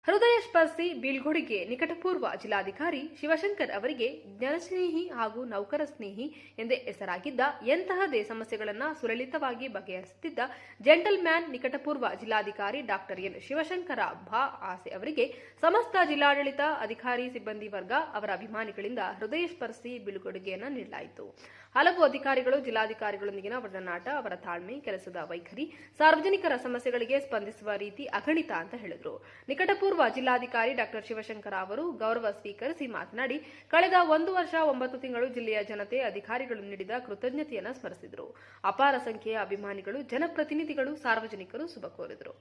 ಹೃದಯ ಸ್ಪರ್ಶಿ ಬೀಳ್ಕೊಡುಗೆ ನಿಕಟಪೂರ್ವ ಜಿಲ್ಲಾಧಿಕಾರಿ ಶಿವಶಂಕರ್ ಅವರಿಗೆ ಜನಸ್ನೇಹಿ ಹಾಗೂ ನೌಕರ ಸ್ನೇಹಿ ಎಂದೇ ಹೆಸರಾಗಿದ್ದ ಎಂತಹದೇ ಸಮಸ್ಯೆಗಳನ್ನು ಸುಲಲಿತವಾಗಿ ಬಗೆಹರಿಸುತ್ತಿದ್ದ ಜೆಂಟಲ್ ಮ್ಯಾನ್ ನಿಕಟಪೂರ್ವ ಜಿಲ್ಲಾಧಿಕಾರಿ ಡಾಕ್ಟರ್ ಎನ್ ಶಿವಶಂಕರ ಭಾ ಆಸೆ ಅವರಿಗೆ ಸಮಸ್ತ ಜಿಲ್ಲಾಡಳಿತ ಅಧಿಕಾರಿ ಸಿಬ್ಬಂದಿ ವರ್ಗ ಅವರ ಅಭಿಮಾನಿಗಳಿಂದ ಹೃದಯ ಸ್ಪರ್ಶಿ ಬೀಳ್ಕೊಡುಗೆಯನ್ನು ನೀಡಲಾಯಿತು. ಹಲವು ಅಧಿಕಾರಿಗಳು ಜಿಲ್ಲಾಧಿಕಾರಿಗಳೊಂದಿಗಿನ ಒಡನಾಟ, ಅವರ ತಾಳ್ಮೆ, ಕೆಲಸದ ವೈಖರಿ, ಸಾರ್ವಜನಿಕರ ಸಮಸ್ಯೆಗಳಿಗೆ ಸ್ಪಂದಿಸುವ ರೀತಿ ಅಗಣಿತ ಅಂತ ಹೇಳಿದರು. ನಿಕಟಪೂರ್ವ ಜಿಲ್ಲಾಧಿಕಾರಿ ಡಾಕ್ಟರ್ ಶಿವಶಂಕರ ಅವರು ಗೌರವ ಸ್ವೀಕರಿಸಿ ಮಾತನಾಡಿ, ಕಳೆದ 1 ವರ್ಷ 9 ತಿಂಗಳು ಜಿಲ್ಲೆಯ ಜನತೆ ಅಧಿಕಾರಿಗಳು ನೀಡಿದ ಕೃತಜ್ಞತೆಯನ್ನು ಸ್ಮರಿಸಿದರು. ಅಪಾರ ಸಂಖ್ಯೆಯ ಅಭಿಮಾನಿಗಳು, ಜನಪ್ರತಿನಿಧಿಗಳು, ಸಾರ್ವಜನಿಕರು ಶುಭ ಕೋರಿದರು.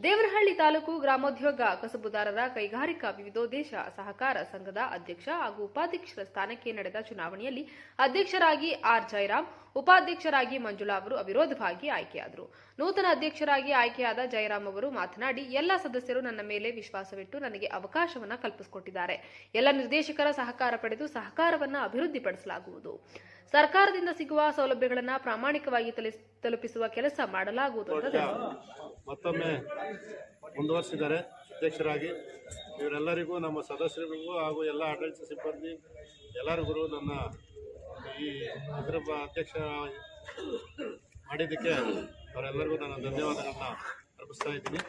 ದೇವನಹಳ್ಳಿ ತಾಲೂಕು ಗ್ರಾಮೋದ್ಯೋಗ ಕಸಬುದಾರರ ಕೈಗಾರಿಕಾ ವಿವಿಧೋದ್ದೇಶ ಸಹಕಾರ ಸಂಘದ ಅಧ್ಯಕ್ಷ ಹಾಗೂ ಉಪಾಧ್ಯಕ್ಷರ ಸ್ಥಾನಕ್ಕೆ ನಡೆದ ಚುನಾವಣೆಯಲ್ಲಿ ಅಧ್ಯಕ್ಷರಾಗಿ ಆರ್ ಜಯರಾಮ್, ಉಪಾಧ್ಯಕ್ಷರಾಗಿ ಮಂಜುಳಾ ಅವರು ಅವಿರೋಧವಾಗಿ ಆಯ್ಕೆಯಾದರು. ನೂತನ ಅಧ್ಯಕ್ಷರಾಗಿ ಆಯ್ಕೆಯಾದ ಜಯರಾಮ್ ಅವರು ಮಾತನಾಡಿ, ಎಲ್ಲ ಸದಸ್ಯರು ನನ್ನ ಮೇಲೆ ವಿಶ್ವಾಸವಿಟ್ಟು ನನಗೆ ಅವಕಾಶವನ್ನು ಕಲ್ಪಿಸಿಕೊಟ್ಟಿದ್ದಾರೆ. ಎಲ್ಲ ನಿರ್ದೇಶಕರ ಸಹಕಾರ ಪಡೆದು ಸಹಕಾರವನ್ನು ಅಭಿವೃದ್ಧಿಪಡಿಸಲಾಗುವುದು. ಸರ್ಕಾರದಿಂದ ಸಿಗುವ ಸೌಲಭ್ಯಗಳನ್ನು ಪ್ರಾಮಾಣಿಕವಾಗಿ ತಲುಪಿಸುವ ಕೆಲಸ ಮಾಡಲಾಗುವುದು ಅಂತ ಮತ್ತೊಮ್ಮೆ ಮುಂದುವರಿಸಿದ್ದಾರೆ ಅಧ್ಯಕ್ಷರಾಗಿ. ಇವರೆಲ್ಲರಿಗೂ, ನಮ್ಮ ಸದಸ್ಯರಿಗೂ ಹಾಗೂ ಎಲ್ಲ ಆಡಳಿತ ಸಿಬ್ಬಂದಿ ಎಲ್ಲರಿಗೂ ನನ್ನ ಈ ಇದರ ಅಧ್ಯಕ್ಷ ಮಾಡಿದ್ದಕ್ಕೆ ಅವರೆಲ್ಲರಿಗೂ ನನ್ನ ಧನ್ಯವಾದಗಳನ್ನ ಅರ್ಪಿಸ್ತಾ ಇದ್ದೀನಿ.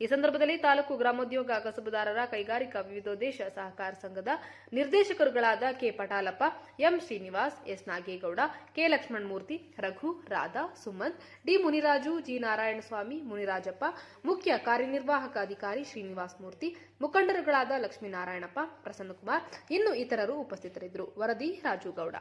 ಈ ಸಂದರ್ಭದಲ್ಲಿ ತಾಲೂಕು ಗ್ರಾಮೋದ್ಯೋಗ ಕಸಬುದಾರರ ಕೈಗಾರಿಕಾ ವಿವಿಧೋದ್ದೇಶ ಸಹಕಾರ ಸಂಘದ ನಿರ್ದೇಶಕರುಗಳಾದ K Patalappa, M Srinivas, S Nagegowda, K Lakshmanamurthy, Raghu, Radha, Sumanth, D Muniraju, G Narayanaswamy, Munirajappa, ಮುಖ್ಯ ಕಾರ್ಯನಿರ್ವಾಹಕ ಅಧಿಕಾರಿ ಶ್ರೀನಿವಾಸ್ ಮೂರ್ತಿ, ಮುಖಂಡರುಗಳಾದ ಲಕ್ಷ್ಮೀನಾರಾಯಣಪ್ಪ, ಪ್ರಸನ್ನಕುಮಾರ್, ಇನ್ನು ಇತರರು ಉಪಸ್ಥಿತರಿದ್ದರು. ವರದಿ ರಾಜುಗೌಡ.